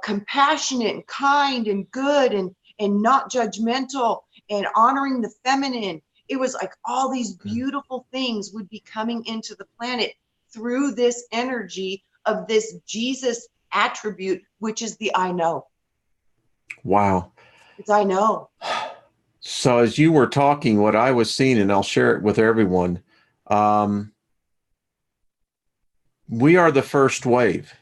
compassionate and kind and good and not judgmental and honoring the feminine. It was like all these beautiful things would be coming into the planet through this energy of this Jesus attribute, which is the I know. Wow. It's I know. So as you were talking, what I was seeing, and I'll share it with everyone, we are the first wave.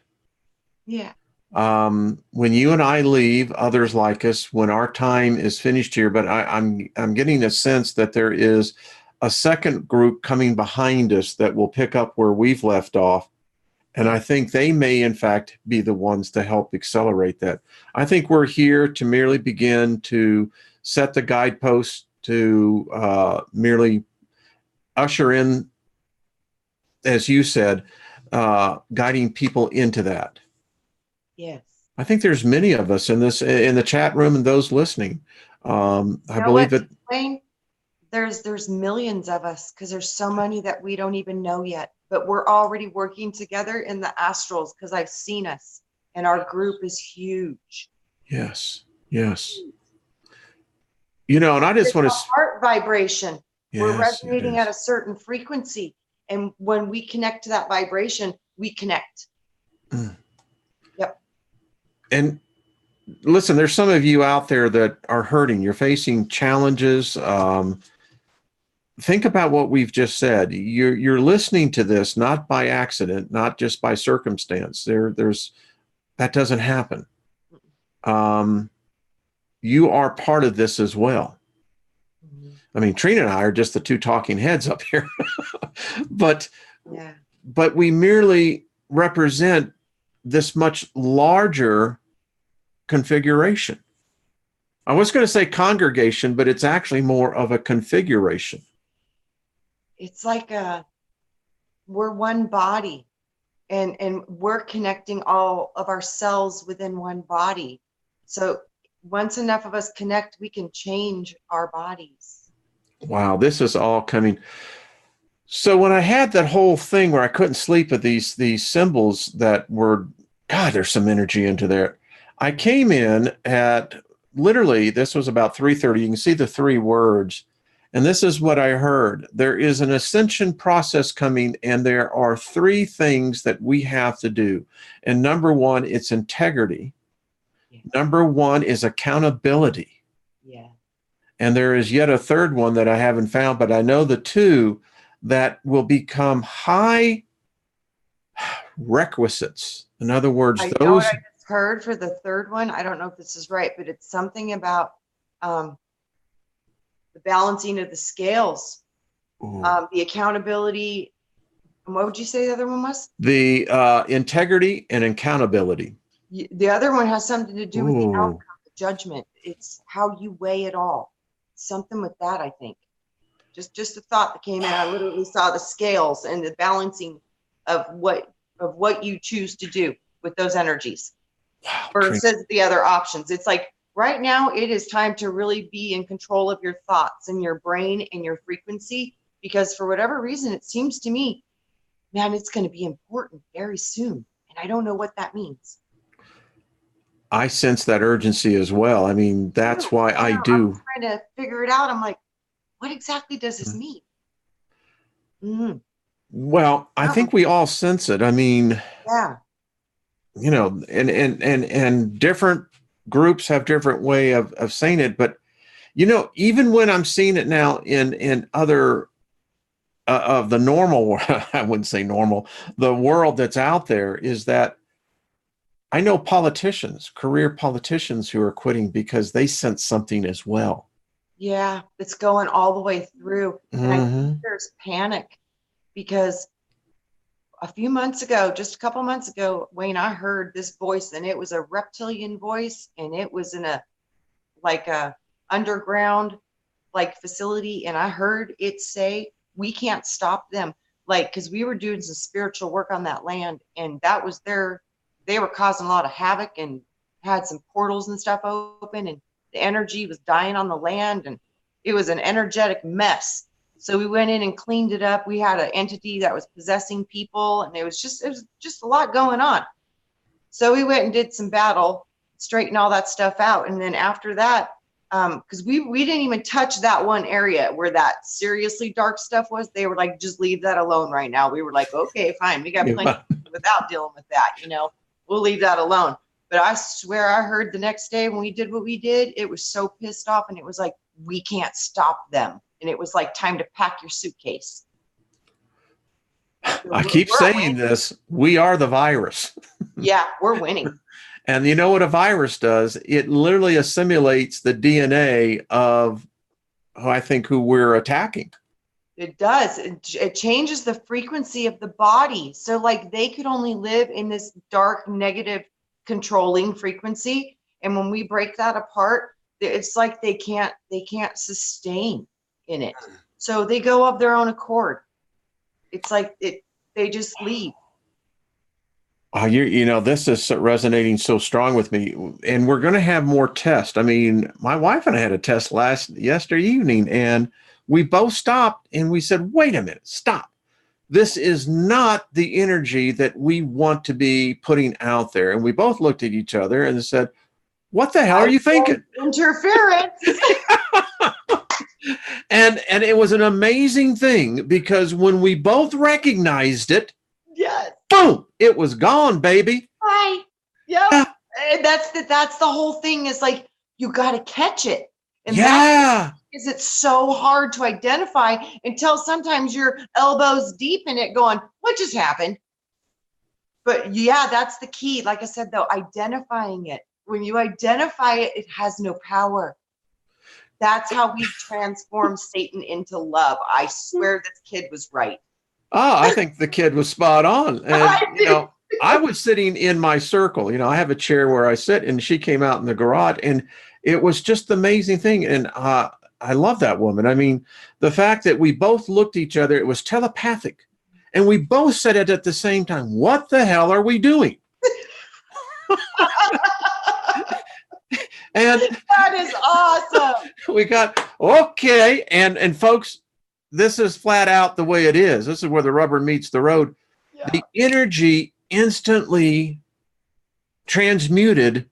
Yeah. When you and I leave, others like us, when our time is finished here, but I'm getting a sense that there is a second group coming behind us that will pick up where we've left off. And I think they may, in fact, be the ones to help accelerate that. I think we're here to merely begin to set the guideposts, to merely usher in, as you said, guiding people into that. Yes. I think there's many of us in the chat room and those listening. I believe that Wayne, there's millions of us because there's so many that we don't even know yet, but we're already working together in the astrals because I've seen us and our group is huge. Yes. You know, and I just want to heart vibration. Yes, we're resonating at a certain frequency, and when we connect to that vibration, we connect. Yep. And listen, there's some of you out there that are hurting. You're facing challenges. Think about what we've just said. You're listening to this not by accident, not just by circumstance. There's that doesn't happen. You are part of this as well. I mean, Trina and I are just the two talking heads up here, but we merely represent this much larger configuration. I was going to say congregation, but it's actually more of a configuration. It's like we're one body, and we're connecting all of our cells within one body. So once enough of us connect, we can change our bodies. Wow, this is all coming. So when I had that whole thing where I couldn't sleep with these symbols that were, God, there's some energy into there. I came in at literally, this was about 3:30. You can see the three words. And this is what I heard. There is an ascension process coming, and there are three things that we have to do. And number one, it's integrity. Yeah. Number one is accountability. Yeah. And there is yet a third one that I haven't found, but I know the two that will become high requisites. In other words, I know what I just heard for the third one. I don't know if this is right, but it's something about the balancing of the scales, the accountability. And what would you say the other one was? The integrity and accountability. The other one has something to do with the outcome, the judgment. It's how you weigh it all. Something with that, I think. Just a thought that came in. I literally saw the scales and the balancing of what you choose to do with those energies versus the other options. It's like right now it is time to really be in control of your thoughts and your brain and your frequency, because for whatever reason, it seems to me, man, it's going to be important very soon. And I don't know what that means. I sense that urgency as well. I mean, that's why I do. I'm trying to figure it out. I'm like, what exactly does this mean? Mm-hmm. Well, I think we all sense it. I mean, yeah, you know, and different groups have different way of saying it. But, you know, even when I'm seeing it now in other of the normal, I wouldn't say normal, the world that's out there, is that I know politicians, career politicians, who are quitting because they sense something as well. yeah, it's going all the way through. And I Mm-hmm. think there's panic because a few months ago, just a couple months ago, Wayne, I heard this voice, and it was a reptilian voice, and it was in a underground facility, and I heard it say, we can't stop them, because we were doing some spiritual work on that land, and that was they were causing a lot of havoc and had some portals and stuff open, and the energy was dying on the land, and it was an energetic mess. So we went in and cleaned it up. We had an entity that was possessing people, and it was just a lot going on. So we went and did some battle, straighten all that stuff out. And then after that, because we didn't even touch that one area where that seriously dark stuff was. They were like, just leave that alone right now. We were like, okay, fine. We got plenty without dealing with that, we'll leave that alone. But I swear I heard the next day when we did what we did, it was so pissed off, and it was like, we can't stop them. And it was like, time to pack your suitcase. I keep saying this, we are the virus. Yeah, we're winning. And you know what a virus does? It literally assimilates the DNA of who we're attacking. It does. It changes the frequency of the body. So they could only live in this dark, negative, controlling frequency. And when we break that apart, it's like they can't sustain in it. So they go of their own accord. It's like they just leave. This is resonating so strong with me, and we're going to have more tests. I mean, my wife and I had a test yesterday evening, and we both stopped and we said, wait a minute, stop. This is not the energy that we want to be putting out there. And we both looked at each other and said, what the hell are you thinking? Interference. And it was an amazing thing, because when we both recognized it, yes, boom, it was gone, baby. Right. Yep. And that's the whole thing, is like, you got to catch it. And is it's so hard to identify until sometimes you're elbows deep in it going, what just happened? But yeah, that's the key. Like I said, though, identifying it. When you identify it, it has no power. That's how we transform Satan into love. I swear this kid was right. Oh, I think the kid was spot on. And, I was sitting in my circle. I have a chair where I sit, and she came out in the garage, and it was just the amazing thing. And I love that woman. I mean, the fact that we both looked at each other, it was telepathic. And we both said it at the same time. What the hell are we doing? And that is awesome. We got, okay. And folks, this is flat out the way it is. This is where the rubber meets the road. Yeah. The energy instantly transmuted.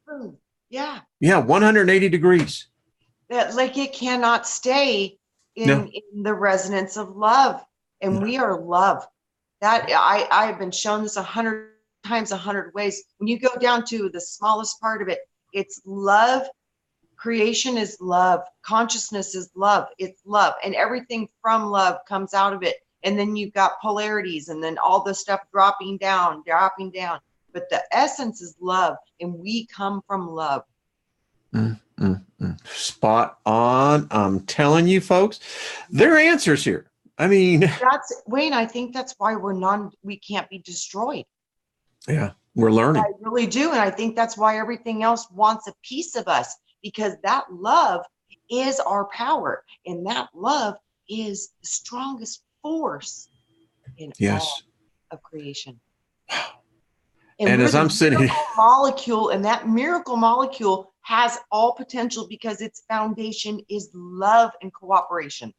Yeah. Yeah, 180 degrees. That it cannot stay in the resonance of love. And we are love. That I have been shown this 100 times, 100 ways. When you go down to the smallest part of it, it's love. Creation is love. Consciousness is love. It's love. And everything from love comes out of it. And then you've got polarities, and then all the stuff dropping down. But the essence is love. And we come from love. Spot on. I'm telling you, folks, there are answers here. I mean, that's Wayne. I think that's why we can't be destroyed. Yeah, we're learning. I really do. And I think that's why everything else wants a piece of us, because that love is our power. And that love is the strongest force in all of creation. And as I'm sitting molecule, and that miracle molecule has all potential because its foundation is love and cooperation.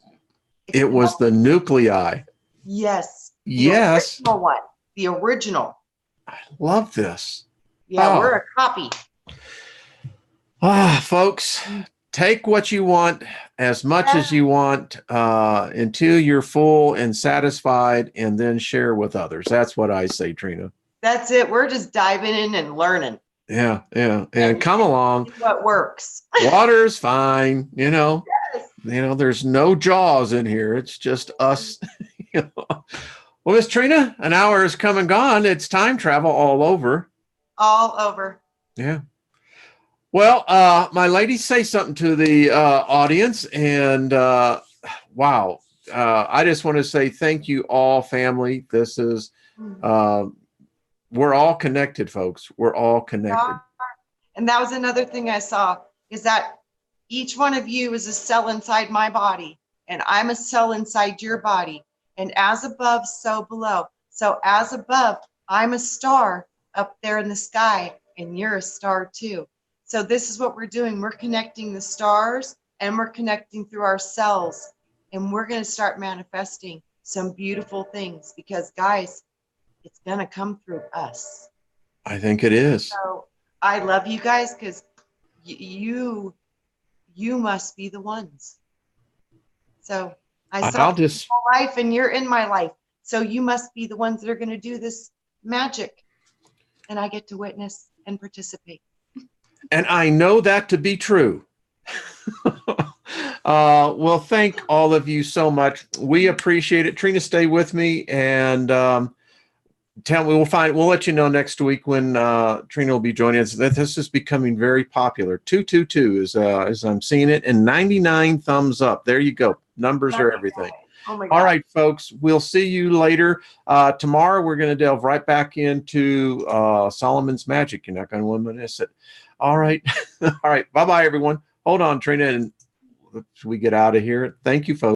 It was the nuclei. Yes. Yes. The original one. The original. I love this. Yeah, we're a copy. Folks, take what you want as much as you want until you're full and satisfied, and then share with others. That's what I say, Trina. That's it. We're just diving in and learning. Yeah. And come along. What works. Water's fine. Yes. There's no jaws in here. It's just us. Well, Miss Trina, an hour has come and gone. It's time travel all over. All over. Yeah. Well, my ladies, say something to the audience. And wow, I just want to say thank you all, family. This is, we're all connected, folks. We're all connected. And that was another thing I saw, is that each one of you is a cell inside my body, and I'm a cell inside your body. And as above, so below. So as above, I'm a star up there in the sky, and you're a star too. So this is what we're doing. We're connecting the stars, and we're connecting through our cells. And we're going to start manifesting some beautiful things, because guys, it's going to come through us. I think it is. So I love you guys, because you must be the ones. So I saw your life, and you're in my life. So you must be the ones that are going to do this magic. And I get to witness and participate. And I know that to be true. Well, thank all of you so much. We appreciate it. Trina, stay with me, and we'll let you know next week when Trina will be joining us. This is becoming very popular. 222 as I'm seeing it, and 99 thumbs up. There you go. Numbers are everything. Oh my God. All right, folks, we'll see you later. Tomorrow, we're going to delve right back into Solomon's magic. You're not going to want to miss it. All right. All right. Bye-bye, everyone. Hold on, Trina, and we get out of here. Thank you, folks.